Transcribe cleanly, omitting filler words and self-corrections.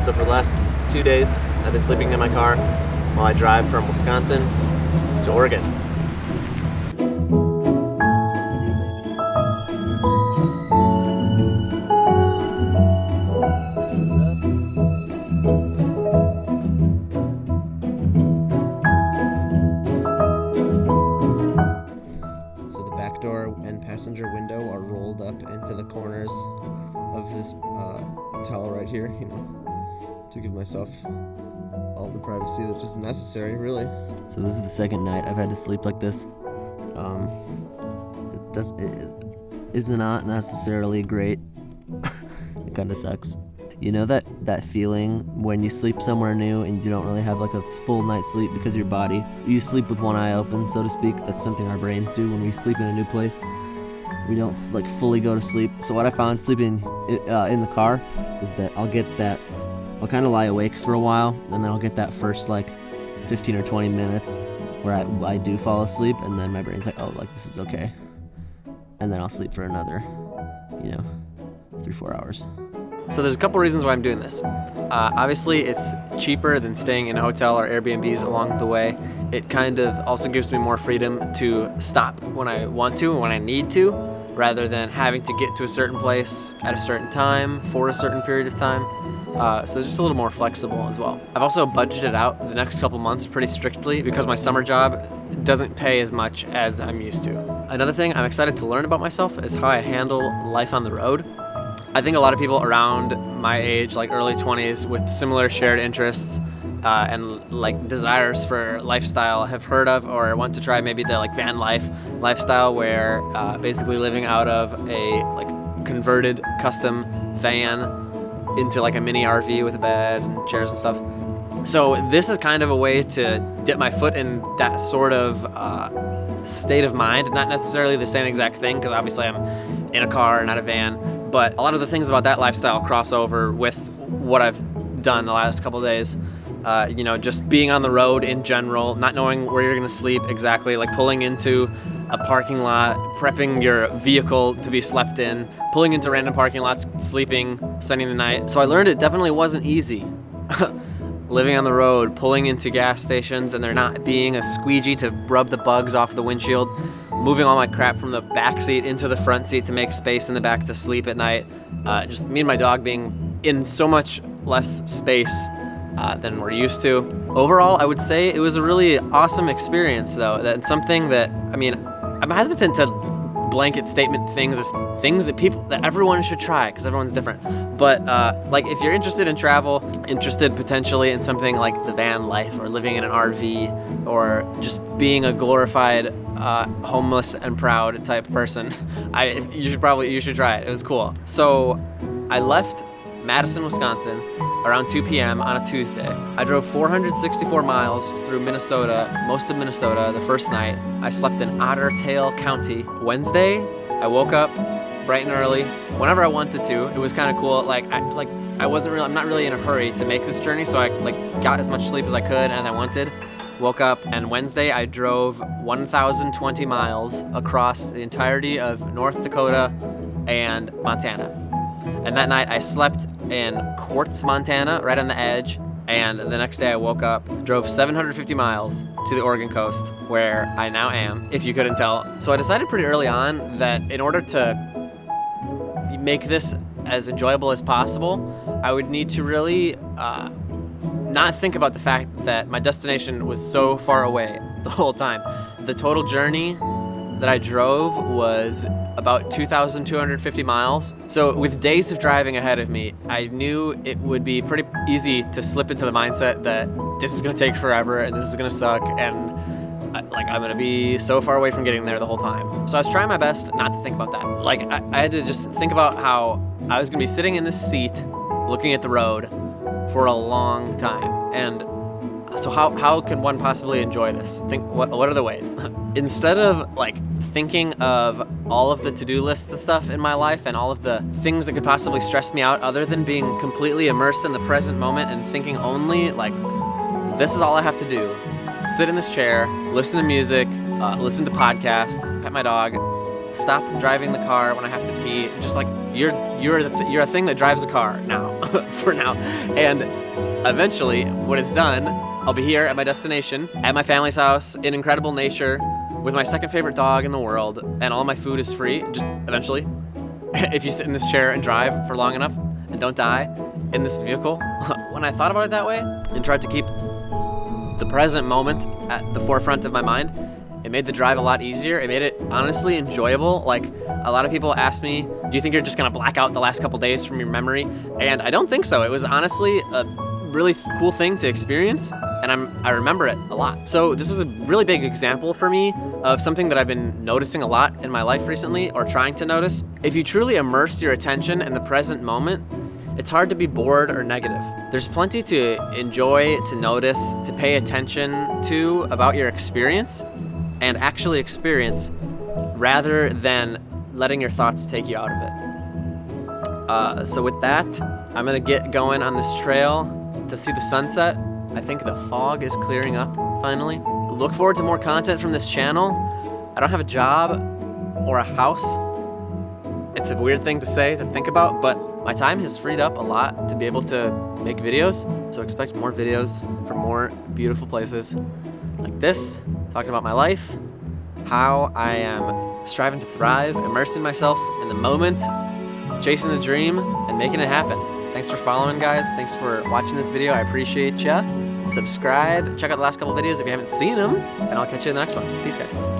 So for the last 2 days, I've been sleeping in my car while I drive from Wisconsin to Oregon. So the back door and passenger window are rolled up into the corners of this towel right here, to give myself all the privacy that is necessary, really. So this is the second night I've had to sleep like this. It is not necessarily great. It kind of sucks. You know that feeling when you sleep somewhere new and you don't really have like a full night's sleep because you sleep with one eye open, so to speak. That's something our brains do when we sleep in a new place. We don't like fully go to sleep. So what I found sleeping in the car is that I'll kind of lie awake for a while, and then I'll get that first like 15 or 20 minutes where I do fall asleep, and then my brain's like, oh, like this is okay. And then I'll sleep for another, 3-4 hours. So there's a couple reasons why I'm doing this. Obviously, it's cheaper than staying in a hotel or Airbnbs along the way. It kind of also gives me more freedom to stop when I want to and when I need to, rather than having to get to a certain place at a certain time for a certain period of time. So it's just a little more flexible as well. I've also budgeted out the next couple months pretty strictly because my summer job doesn't pay as much as I'm used to. Another thing I'm excited to learn about myself is how I handle life on the road. I think a lot of people around my age, like early 20s, with similar shared interests and like desires for lifestyle have heard of or want to try maybe the like van lifestyle where basically living out of a like converted custom van into like a mini RV with a bed and chairs and stuff. So this is kind of a way to dip my foot in that sort of state of mind. Not necessarily the same exact thing, because obviously I'm in a car, not a van. But a lot of the things about that lifestyle cross over with what I've done the last couple of days. Just being on the road in general, not knowing where you're gonna sleep exactly, like pulling into a parking lot, prepping your vehicle to be slept in, pulling into random parking lots, sleeping, spending the night. So I learned it definitely wasn't easy. Living on the road, pulling into gas stations and there not being a squeegee to rub the bugs off the windshield, moving all my crap from the back seat into the front seat to make space in the back to sleep at night. Just me and my dog being in so much less space than we're used to. Overall, I would say it was a really awesome experience, though. That's something that, I'm hesitant to blanket statement things as things that everyone should try, because everyone's different. But if you're interested in travel, interested potentially in something like the van life or living in an RV or just being a glorified homeless and proud type person, you should try it. It was cool. So I left Madison, Wisconsin around 2 p.m. on a Tuesday. I drove 464 miles through Minnesota, most of Minnesota, the first night. I slept in Otter Tail County. Wednesday, I woke up bright and early, whenever I wanted to. It was kind of cool. I'm not really in a hurry to make this journey, so I got as much sleep as I could and I wanted. Woke up, and Wednesday I drove 1,020 miles across the entirety of North Dakota and Montana. And that night I slept in Quartz, Montana, right on the edge. And the next day I woke up, drove 750 miles to the Oregon coast, where I now am, if you couldn't tell. So I decided pretty early on that in order to make this as enjoyable as possible, I would need to really not think about the fact that my destination was so far away the whole time. The total journey that I drove was about 2,250 miles. So with days of driving ahead of me, I knew it would be pretty easy to slip into the mindset that this is gonna take forever and this is gonna suck and I'm gonna be so far away from getting there the whole time. So I was trying my best not to think about that. I had to just think about how I was gonna be sitting in this seat looking at the road for a long time. And So how can one possibly enjoy this? What are the ways? Instead of like thinking of all of the to-do lists and stuff in my life and all of the things that could possibly stress me out, other than being completely immersed in the present moment and thinking only like, this is all I have to do. Sit in this chair, listen to music, listen to podcasts, pet my dog, stop driving the car when I have to pee. Just like you're a thing that drives a car now, for now. And eventually, when it's done, I'll be here at my destination, at my family's house, in incredible nature, with my second favorite dog in the world, and all my food is free, just eventually. If you sit in this chair and drive for long enough and don't die in this vehicle. When I thought about it that way and tried to keep the present moment at the forefront of my mind, it made the drive a lot easier. It made it honestly enjoyable. Like, a lot of people ask me, do you think you're just gonna black out the last couple days from your memory? And I don't think so. It was honestly a really cool thing to experience, and I remember it a lot. So this was a really big example for me of something that I've been noticing a lot in my life recently, or trying to notice. If you truly immerse your attention in the present moment, it's hard to be bored or negative. There's plenty to enjoy, to notice, to pay attention to about your experience, and actually experience, rather than letting your thoughts take you out of it. So with that, I'm gonna get going on this trail to see the sunset. I think the fog is clearing up finally. Look forward to more content from this channel. I don't have a job or a house. It's a weird thing to say, to think about, but my time has freed up a lot to be able to make videos. So expect more videos from more beautiful places like this, talking about my life, how I am striving to thrive, immersing myself in the moment, chasing the dream, and making it happen. Thanks for following, guys. Thanks for watching this video. I appreciate ya. Subscribe. Check out the last couple videos if you haven't seen them, and I'll catch you in the next one. Peace, guys.